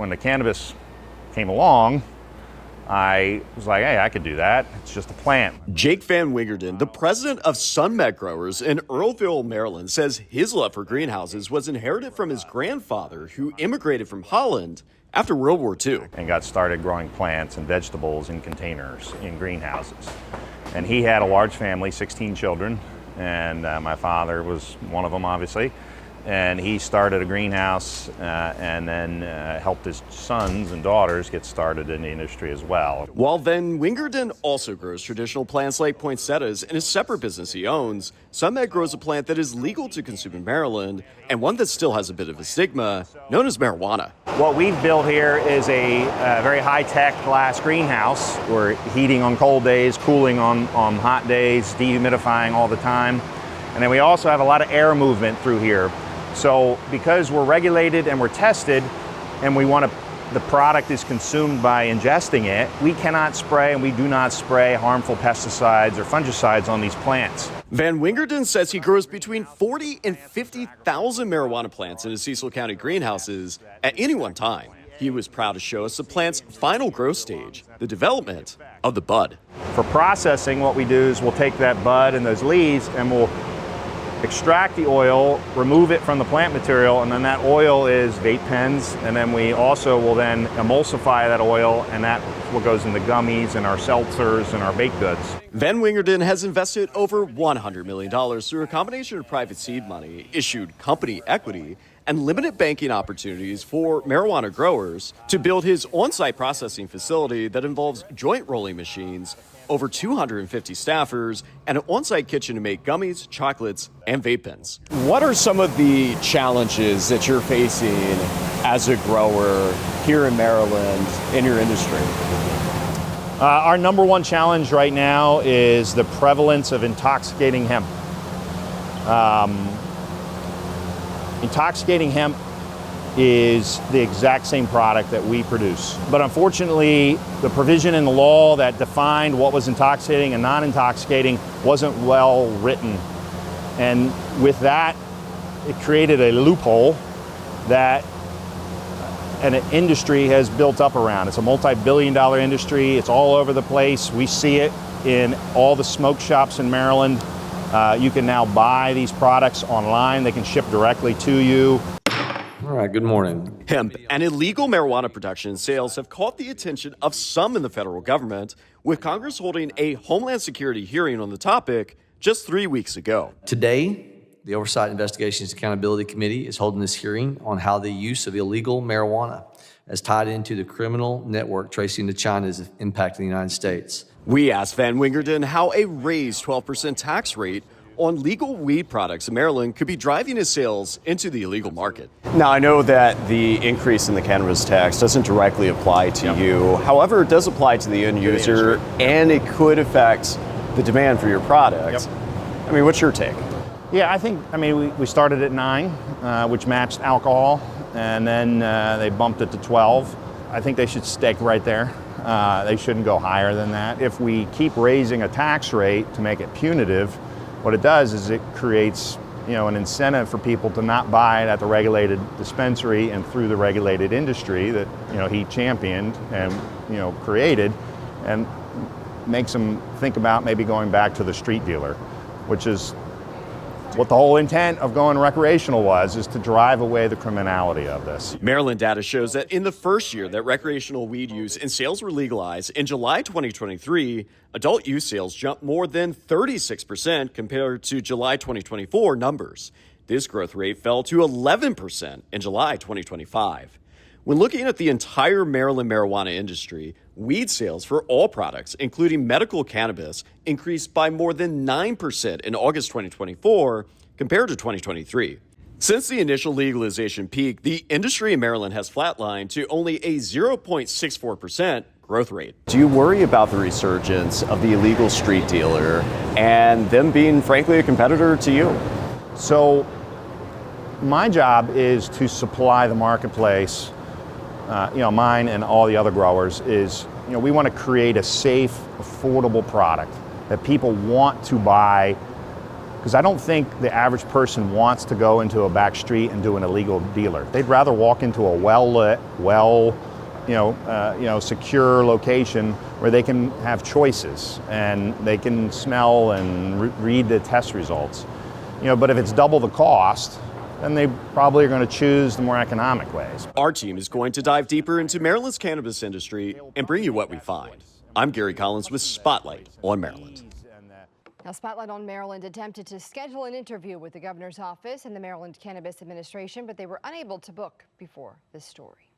when the cannabis came along, I was like, hey, I could do that. It's just a plant. Jake Van Wingerden, the president of Sunmet Growers in Earlville, Maryland, says his love for greenhouses was inherited from his grandfather, who immigrated from Holland after World War II. And got started growing plants and vegetables in containers in greenhouses. And he had a large family, 16 children, and my father was one of them, obviously. And he started a greenhouse and then helped his sons and daughters get started in the industry as well. While Van Wingerden also grows traditional plants like poinsettias in a separate business he owns, Sunmet grows a plant that is legal to consume in Maryland and one that still has a bit of a stigma, known as marijuana. What we've built here is a very high-tech glass greenhouse. We're heating on cold days, cooling on hot days, dehumidifying all the time. And then we also have a lot of air movement through here. So because we're regulated and we're tested and the product is consumed by ingesting it, we cannot spray and we do not spray harmful pesticides or fungicides on these plants. Van Wingerden says he grows between 40 and 50,000 marijuana plants in his Cecil County greenhouses at any one time. He was proud to show us the plant's final growth stage, the development of the bud. For processing, what we do is we'll take that bud and those leaves and we'll extract the oil, remove it from the plant material, and then that oil is vape pens, and then we also will then emulsify that oil, and that's what goes in the gummies and our seltzers and our baked goods. Van Wingerden has invested over $100 million through a combination of private seed money, issued company equity, and limited banking opportunities for marijuana growers to build his on-site processing facility that involves joint rolling machines, over 250 staffers, and an on-site kitchen to make gummies, chocolates, and vape pens. What are some of the challenges that you're facing as a grower here in Maryland in your industry? Our number one challenge right now is the prevalence of intoxicating hemp. Intoxicating hemp is the exact same product that we produce. But unfortunately, the provision in the law that defined what was intoxicating and non-intoxicating wasn't well written. And with that, it created a loophole that an industry has built up around. It's a multi-billion-dollar industry. It's all over the place. We see it in all the smoke shops in Maryland. You can now buy these products online. They can ship directly to you. All right, good morning. Hemp and illegal marijuana production and sales have caught the attention of some in the federal government, with Congress holding a Homeland Security hearing on the topic just 3 weeks ago. Today, the Oversight Investigations Accountability Committee is holding this hearing on how the use of illegal marijuana as tied into the criminal network tracing to China is impacting the United States. We asked Van Wingerden how a raised 12% tax rate on legal weed products in Maryland could be driving his sales into the illegal market. Now, I know that the increase in the cannabis tax doesn't directly apply to you. However, it does apply to the end user, and it could affect the demand for your product. I mean, what's your take? Yeah, we started at 9, which matched alcohol, and then they bumped it to 12. I think they should stick right there. They shouldn't go higher than that. If we keep raising a tax rate to make it punitive, what it does is it creates, an incentive for people to not buy it at the regulated dispensary and through the regulated industry that, he championed and, created, and makes them think about maybe going back to the street dealer, which is what the whole intent of going recreational is to drive away the criminality of this. Maryland data shows that in the first year that recreational weed use and sales were legalized in July 2023, adult use sales jumped more than 36% compared to July 2024 numbers. This growth rate fell to 11% in July 2025. When looking at the entire Maryland marijuana industry, weed sales for all products, including medical cannabis, increased by more than 9% in August 2024 compared to 2023. Since the initial legalization peak, the industry in Maryland has flatlined to only a 0.64% growth rate. Do you worry about the resurgence of the illegal street dealer and them being, frankly, a competitor to you? So my job is to supply the marketplace, mine and all the other growers, is, we want to create a safe, affordable product that people want to buy Because I don't think the average person wants to go into a back street and do an illegal dealer. They'd rather walk into a well-lit, secure location where they can have choices and they can smell and read the test results. But if it's double the cost, then they probably are going to choose the more economic ways. Our team is going to dive deeper into Maryland's cannabis industry and bring you what we find. I'm Gary Collins with Spotlight on Maryland. Now, Spotlight on Maryland attempted to schedule an interview with the governor's office and the Maryland Cannabis Administration, but they were unable to book before this story.